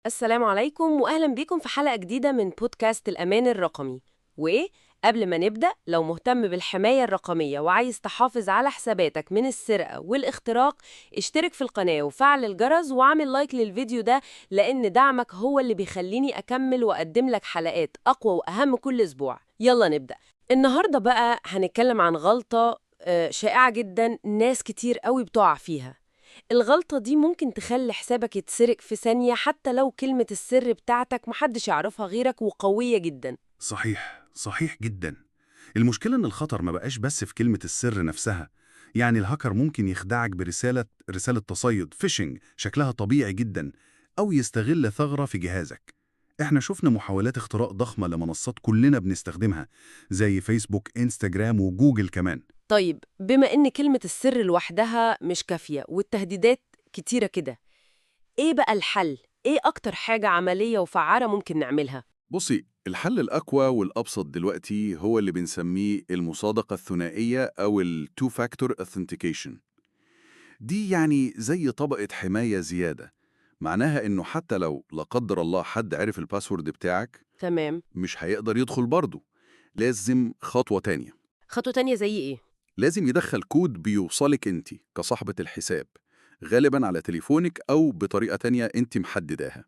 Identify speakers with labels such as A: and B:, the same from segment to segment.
A: السلام عليكم وأهلا بيكم في حلقة جديدة من بودكاست الأمان الرقمي. قبل ما نبدأ، لو مهتم بالحماية الرقمية وعايز تحافظ على حساباتك من السرقة والاختراق، اشترك في القناة وفعل الجرس وعمل لايك للفيديو ده، لأن دعمك هو اللي بيخليني أكمل وأقدم لك حلقات أقوى وأهم كل أسبوع. يلا نبدأ. النهاردة بقى هنتكلم عن غلطة شائعة جدا، ناس كتير قوي بتقع فيها. الغلطة دي ممكن تخلي حسابك يتسرق في ثانية، حتى لو كلمة السر بتاعتك محدش يعرفها غيرك وقوية جدا.
B: صحيح، صحيح جدا. المشكلة إن الخطر ما بقاش بس في كلمة السر نفسها. يعني الهاكر ممكن يخدعك برسالة تصيد فيشنج شكلها طبيعي جدا، أو يستغل ثغرة في جهازك. إحنا شفنا محاولات اختراق ضخمة لمنصات كلنا بنستخدمها، زي فيسبوك، إنستجرام وجوجل كمان.
A: طيب، بما إن كلمة السر لوحدها مش كافية والتهديدات كتيرة كده، إيه بقى الحل؟ إيه أكتر حاجة عملية وفعالة ممكن نعملها؟
C: بصي، الحل الأقوى والأبسط دلوقتي هو اللي بنسميه المصادقة الثنائية أو ال Two Factor Authentication. دي يعني زي طبقة حماية زيادة. معناها إنه حتى لو لا قدر الله حد عرف الباسورد بتاعك،
A: تمام.
C: مش هيقدر يدخل برضه. لازم خطوة تانية.
A: خطوة تانية زي إيه؟
C: لازم يدخل كود بيوصلك أنت كصاحبة الحساب، غالبا على تليفونك أو بطريقة تانية أنت محدداها.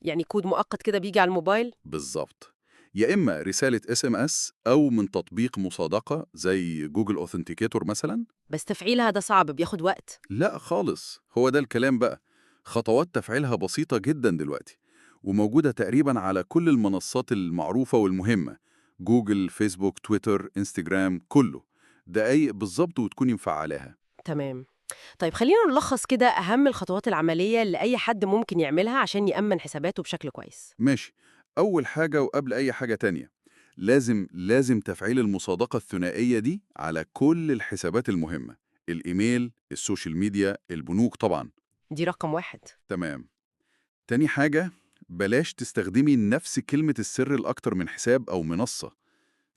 A: يعني كود مؤقت كده بيجي على الموبايل؟
C: بالظبط. يا إما رسالة SMS أو من تطبيق مصادقة زي جوجل أوثنتيكيتور مثلا.
A: بس تفعيلها ده صعب، بياخد وقت.
C: لا خالص، هو ده الكلام بقى. خطوات تفعيلها بسيطة جدا دلوقتي، وموجودة تقريبا على كل المنصات المعروفة والمهمة: جوجل، فيسبوك، تويتر، انستجرام، كله. دقايق بالظبط وتكوني مفعلاها.
A: تمام. طيب، خلينا نلخص كده أهم الخطوات العملية اللي أي حد ممكن يعملها عشان يأمن حساباته بشكل كويس.
C: ماشي. أول حاجة وقبل أي حاجة تانية، لازم تفعيل المصادقة الثنائية دي على كل الحسابات المهمة: الإيميل، السوشيال ميديا، البنوك طبعا.
A: دي رقم واحد.
C: تمام. تاني حاجة، بلاش تستخدمي نفس كلمة السر لأكتر من حساب أو منصة.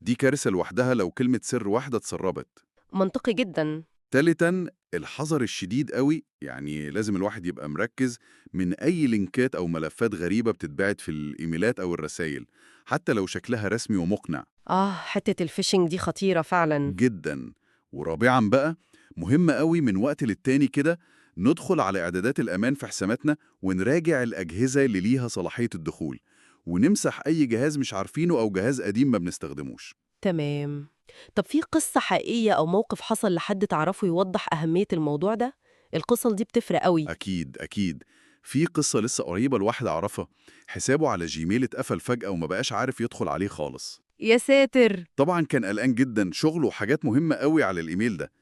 C: دي كارثة لوحدها لو كلمة سر واحدة اتسربت.
A: منطقي جدا.
C: تالتاً، الحذر الشديد قوي، يعني لازم الواحد يبقى مركز من أي لينكات أو ملفات غريبة بتتبعت في الإيميلات أو الرسائل، حتى لو شكلها رسمي ومقنع.
A: حتة الفيشنج دي خطيرة فعلا.
C: جداً. ورابعاً بقى، مهم قوي من وقت للتاني كده ندخل على إعدادات الأمان في حساباتنا ونراجع الأجهزة اللي ليها صلاحية الدخول، ونمسح أي جهاز مش عارفينه أو جهاز قديم ما بنستخدموش.
A: تمام. طب في قصة حقيقية أو موقف حصل لحد تعرفه يوضح أهمية الموضوع ده؟ القصص دي بتفرق قوي.
C: أكيد أكيد. في قصة لسه قريبة الواحد أعرفها، حسابه على جيميل اتقفل فجأة وما بقاش عارف يدخل عليه خالص.
A: يا ساتر.
C: طبعا كان قلقان جدا، شغله وحاجات مهمة قوي على الإيميل ده.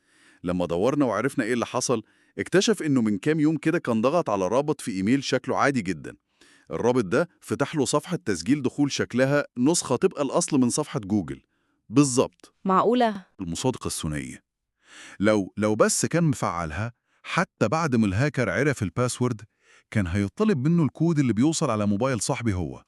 C: لما دورنا وعرفنا إيه اللي حصل، اكتشف إنه من كام يوم كده كان ضغط على رابط في إيميل شكله عادي جدا. الرابط ده فتح له صفحة تسجيل دخول شكلها نسخة تبقى الأصل من صفحة جوجل. بالظبط.
A: معقولة؟
B: المصادقة الثنائية، لو بس كان مفعلها، حتى بعد ما الهاكر عرف الباسورد، كان هيطلب منه الكود اللي بيوصل على موبايل صاحبي هو.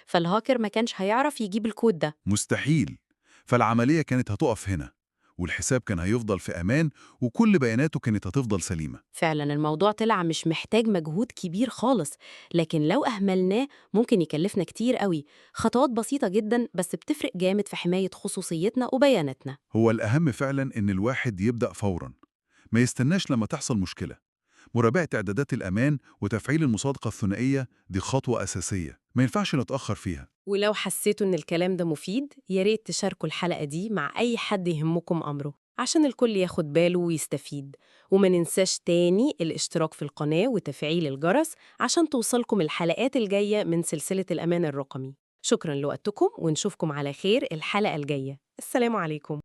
A: فالهاكر ما كانش هيعرف يجيب الكود ده.
B: مستحيل. فالعملية كانت هتقف هنا، والحساب كان هيفضل في أمان، وكل بياناته كانت هتفضل سليمة.
A: فعلا الموضوع طلع مش محتاج مجهود كبير خالص، لكن لو أهملناه ممكن يكلفنا كتير قوي. خطوات بسيطة جدا بس بتفرق جامد في حماية خصوصيتنا وبياناتنا.
B: هو الأهم فعلا إن الواحد يبدأ فوراً، ما يستناش لما تحصل مشكلة. مراجعة إعدادات الأمان وتفعيل المصادقة الثنائية دي خطوة أساسية، ما ينفعش نتأخر فيها.
A: ولو حسيتوا إن الكلام ده مفيد، ياريت تشاركوا الحلقة دي مع أي حد يهمكم أمره عشان الكل ياخد باله ويستفيد. وما ننساش تاني الاشتراك في القناة وتفعيل الجرس عشان توصلكم الحلقات الجاية من سلسلة الأمان الرقمي. شكراً لوقتكم ونشوفكم على خير الحلقة الجاية. السلام عليكم.